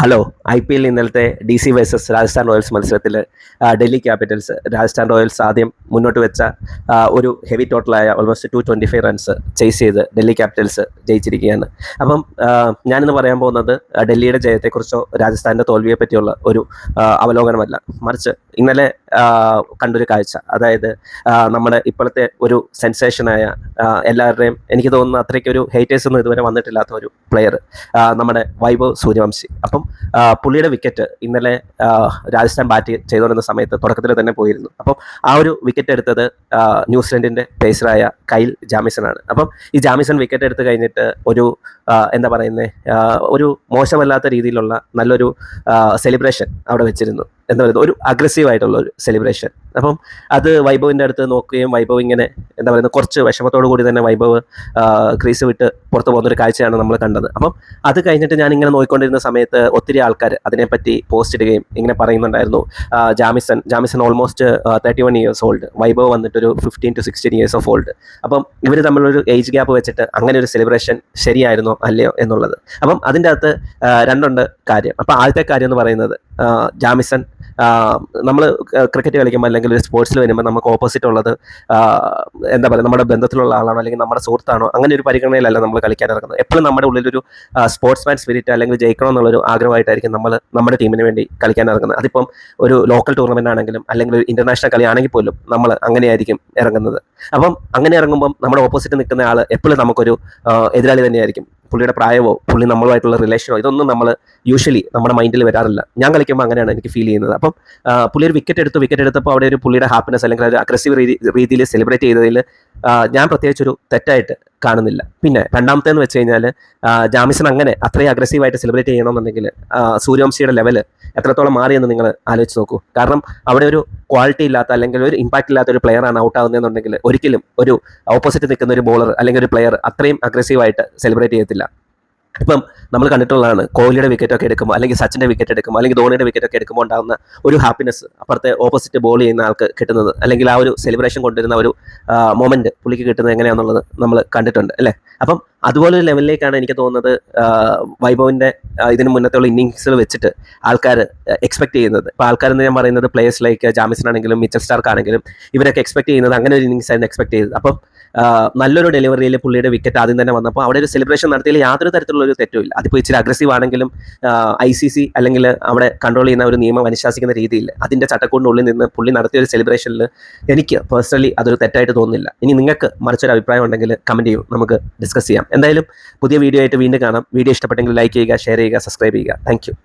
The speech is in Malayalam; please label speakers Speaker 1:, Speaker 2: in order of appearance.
Speaker 1: ഹലോ. IPL ഇന്നലത്തെ DC വേഴ്സസ് രാജസ്ഥാൻ റോയൽസ് മത്സരത്തിൽ ഡൽഹി ക്യാപിറ്റൽസ് രാജസ്ഥാൻ റോയൽസ് ആദ്യം മുന്നോട്ട് വെച്ച ഒരു ഹെവി ടോട്ടലായ ഓൾമോസ്റ്റ് 225 റൺസ് ചേസ് ചെയ്ത് ഡൽഹി ക്യാപിറ്റൽസ് ജയിച്ചിരിക്കുകയാണ്. അപ്പം ഞാനിന്ന് പറയാൻ പോകുന്നത് ഡൽഹിയുടെ ജയത്തെക്കുറിച്ചോ രാജസ്ഥാൻ്റെ തോൽവിയെ പറ്റിയുള്ള ഒരു അവലോകനമല്ല, മറിച്ച് ഇന്നലെ കണ്ടൊരു കാഴ്ച. അതായത് നമ്മുടെ ഇപ്പോഴത്തെ ഒരു സെൻസേഷനായ എല്ലാവരുടെയും എനിക്ക് തോന്നുന്നു അത്രയ്ക്കൊരു ഹേറ്റേഴ്സ് ഒന്നും ഇതുവരെ വന്നിട്ടില്ലാത്ത ഒരു പ്ലെയർ, നമ്മുടെ വൈഭവ് സൂര്യവംശി. അപ്പം പുള്ളിയുടെ വിക്കറ്റ് ഇന്നലെ രാജസ്ഥാൻ ബാറ്റ് ചെയ്തുകൊണ്ടിരുന്ന സമയത്ത് തുടക്കത്തിൽ തന്നെ പോയിരുന്നു. അപ്പം ആ ഒരു വിക്കറ്റ് എടുത്തത് ന്യൂസിലൻഡിൻ്റെ പേസറായ കൈൽ ജാമിസനാണ്. അപ്പം ഈ ജാമിസൺ വിക്കറ്റ് എടുത്ത് കഴിഞ്ഞിട്ട് ഒരു എന്താ പറയുന്നത്, ഒരു മോശമല്ലാത്ത രീതിയിലുള്ള നല്ലൊരു സെലിബ്രേഷൻ അവിടെ വെച്ചിരുന്നു. എന്താ പറയുന്നത്, ഒരു അഗ്രസീവായിട്ടുള്ള ഒരു സെലിബ്രേഷൻ. അപ്പം അത് വൈഭവിൻ്റെ അടുത്ത് നോക്കുകയും വൈഭവ് ഇങ്ങനെ എന്താ പറയുന്നത് കുറച്ച് വിഷമത്തോടു കൂടി തന്നെ വൈഭവ് ക്രീസ് വിട്ട് പുറത്തു പോകുന്നൊരു കാഴ്ചയാണ് നമ്മൾ കണ്ടത്. അപ്പം അത് കഴിഞ്ഞിട്ട് ഞാൻ ഇങ്ങനെ നോക്കിക്കൊണ്ടിരുന്ന സമയത്ത് ഒത്തിരി ആൾക്കാർ അതിനെപ്പറ്റി പോസ്റ്റ് ഇടുകയും ഇങ്ങനെ പറയുന്നുണ്ടായിരുന്നു. Jamison almost 31 years old, Vaibhav വന്നിട്ടൊരു 15 to 16 years of old. അപ്പം ഇവർ തമ്മിലൊരു ഏജ് ഗ്യാപ്പ് വെച്ചിട്ട് അങ്ങനെ ഒരു സെലിബ്രേഷൻ ശരിയായിരുന്നോ അല്ലയോ എന്നുള്ളത്. അപ്പം അതിൻ്റെ അകത്ത് രണ്ടുണ്ട് കാര്യം. അപ്പം ആദ്യത്തെ കാര്യം എന്ന് പറയുന്നത്, ജാമിസൺ നമ്മൾ ക്രിക്കറ്റ് കളിക്കുമ്പോൾ അല്ലെങ്കിൽ ഒരു സ്പോർട്സിൽ വരുമ്പോൾ നമുക്ക് ഓപ്പോസിറ്റ് ഉള്ളത് എന്താ പറയുക, നമ്മുടെ ബന്ധത്തിലുള്ള ആളാണോ അല്ലെങ്കിൽ നമ്മുടെ സുഹൃത്താണോ, അങ്ങനെ ഒരു പരിഗണനയിലല്ല നമ്മൾ കളിക്കാൻ ഇറങ്ങുന്നത്. എപ്പോഴും നമ്മുടെ ഉള്ളിലൊരു സ്പോർട്സ്മാൻ സ്പിരിറ്റ് അല്ലെങ്കിൽ ജയിക്കണം എന്നുള്ളൊരു ആഗ്രഹമായിട്ടായിരിക്കും നമ്മൾ നമ്മുടെ ടീമിന് വേണ്ടി കളിക്കാൻ ഇറങ്ങുന്നത്. അതിപ്പം ഒരു ലോക്കൽ ടൂർണമെൻ്റ് ആണെങ്കിലും അല്ലെങ്കിൽ ഒരു ഇൻ്റർനാഷണൽ കളി ആണെങ്കിൽ പോലും നമ്മൾ അങ്ങനെയായിരിക്കും ഇറങ്ങുന്നത്. അപ്പം അങ്ങനെ ഇറങ്ങുമ്പോൾ നമ്മുടെ ഓപ്പോസിറ്റ് നിൽക്കുന്ന ആൾ എപ്പോഴും നമുക്കൊരു എതിരാളി തന്നെയായിരിക്കും. പുള്ളിയുടെ പ്രായമോ പുള്ളി നമ്മളുമായിട്ടുള്ള റിലേഷനോ ഇതൊന്നും നമ്മൾ യൂഷ്വലി നമ്മുടെ മൈൻഡിൽ വരാറില്ല. ഞാൻ കളിക്കുമ്പോൾ അങ്ങനെയാണ് എനിക്ക് ഫീൽ ചെയ്യുന്നത്. അപ്പം പുള്ളി ഒരു വിക്കറ്റ് എടുത്തപ്പോൾ അവിടെ ഒരു പുള്ളിയുടെ ഹാപ്പിനെസ് അല്ലെങ്കിൽ ഒരു അഗ്രസീവ് രീതിയിൽ സെലിബ്രേറ്റ് ചെയ്തതിൽ ഞാൻ പ്രത്യേകിച്ചൊരു തെറ്റായിട്ട് കാണുന്നില്ല. പിന്നെ രണ്ടാമത്തേന്ന് വെച്ച് കഴിഞ്ഞാൽ, ജാമിസൺ അങ്ങനെ അത്രയും അഗ്രസീവായിട്ട് സെലിബ്രേറ്റ് ചെയ്യണമെന്നുണ്ടെങ്കിൽ സൂര്യവംശിയുടെ ലെവല് എത്രത്തോളം മാറിയെന്ന് നിങ്ങൾ ആലോചിച്ച് നോക്കൂ. കാരണം അവിടെ ഒരു ക്വാളിറ്റി ഇല്ലാത്ത അല്ലെങ്കിൽ ഒരു ഇമ്പാക്റ്റ് ഇല്ലാത്ത ഒരു പ്ലെയറാണ് ഔട്ട് ആകുന്നതെന്നുണ്ടെങ്കിൽ ഒരിക്കലും ഒരു ഓപ്പോസിറ്റ് നിൽക്കുന്ന ഒരു ബോളർ അല്ലെങ്കിൽ ഒരു പ്ലെയർ അത്രയും അഗ്രസീവായിട്ട് സെലിബ്രേറ്റ് ചെയ്യത്തില്ല. ഇപ്പം നമ്മൾ കണ്ടിട്ടുള്ളതാണ്, കോഹ്ലിയുടെ വിക്കറ്റൊക്കെ എടുക്കുമ്പോൾ അല്ലെങ്കിൽ സച്ചിൻ്റെ വിക്കറ്റ് എടുക്കുമ്പോൾ അല്ലെങ്കിൽ ധോണിയുടെ വിക്കറ്റൊക്കെ എടുക്കുമ്പോൾ ഉണ്ടാകുന്ന ഒരു ഹാപ്പിനെസ് അപ്പുറത്തെ ഓപ്പോസിറ്റ് ബോൾ ചെയ്യുന്ന ആൾക്ക് കിട്ടുന്നത്, അല്ലെങ്കിൽ ആ ഒരു സെലിബ്രേഷൻ കൊണ്ടുവരുന്ന ഒരു മൊമെൻറ്റ് പുള്ളിക്ക് കിട്ടുന്നത് എങ്ങനെയാണെന്നുള്ളത് നമ്മൾ കണ്ടിട്ടുണ്ട് അല്ലേ. അപ്പം അതുപോലൊരു ലെവലിലേക്കാണ് എനിക്ക് തോന്നുന്നത് വൈഭവിൻ്റെ ഇതിന് മുന്നത്തുള്ള ഇന്നിങ്സുകൾ വെച്ചിട്ട് ആൾക്കാർ എക്സ്പെക്ട് ചെയ്യുന്നത്. ഇപ്പോൾ ആൾക്കാരെന്ന് ഞാൻ പറയുന്നത് പ്ലേയേഴ്സ് ലൈക്ക് ജാമിസൺ ആണെങ്കിലും മിച്ചൽ സ്റ്റാർക്ക് ആണെങ്കിലും ഇവരൊക്കെ എക്സ്പെക്ട് ചെയ്യുന്നത് അങ്ങനെ ഒരു ഇന്നിങ്സ് ആയിരുന്നു എക്സ്പെക്ട് ചെയ്തത്. അപ്പം നല്ലൊരു ഡെലിവറിയിൽ പുള്ളിയുടെ വിക്കറ്റ് ആദ്യം തന്നെ വന്നപ്പോൾ അവിടെ ഒരു സെലിബ്രേഷൻ നടത്തിയതിൽ യാതൊരു തരത്തിലുള്ള ഒരു തെറ്റുമില്ല. അതിപ്പോൾ ഇച്ചിരി അഗ്രസീവ് ആണെങ്കിലും ICC അല്ലെങ്കിൽ അവിടെ കൺട്രോൾ ചെയ്യുന്ന ഒരു നിയമം അനുശാസിക്കുന്ന രീതിയിൽ അതിൻ്റെ ചട്ടക്കൂടിനുള്ളിൽ നിന്ന് പുള്ളി നടത്തിയ ഒരു സെലിബ്രേഷനിൽ എനിക്ക് പേഴ്സണലി അതൊരു തെറ്റായിട്ട് തോന്നുന്നില്ല. ഇനി നിങ്ങൾക്ക് മറിച്ചൊരു അഭിപ്രായം ഉണ്ടെങ്കിൽ കമൻറ്റ് ചെയ്യൂ, നമുക്ക് ഡിസ്കസ് ചെയ്യാം. എന്തായാലും പുതിയ വീഡിയോ ആയിട്ട് വീണ്ടും കാണാം. വീഡിയോ ഇഷ്ടപ്പെട്ടെങ്കിൽ ലൈക്ക് ചെയ്യുക, ഷെയർ ചെയ്യുക, സബ്സ്ക്രൈബ് ചെയ്യുക. Thank you.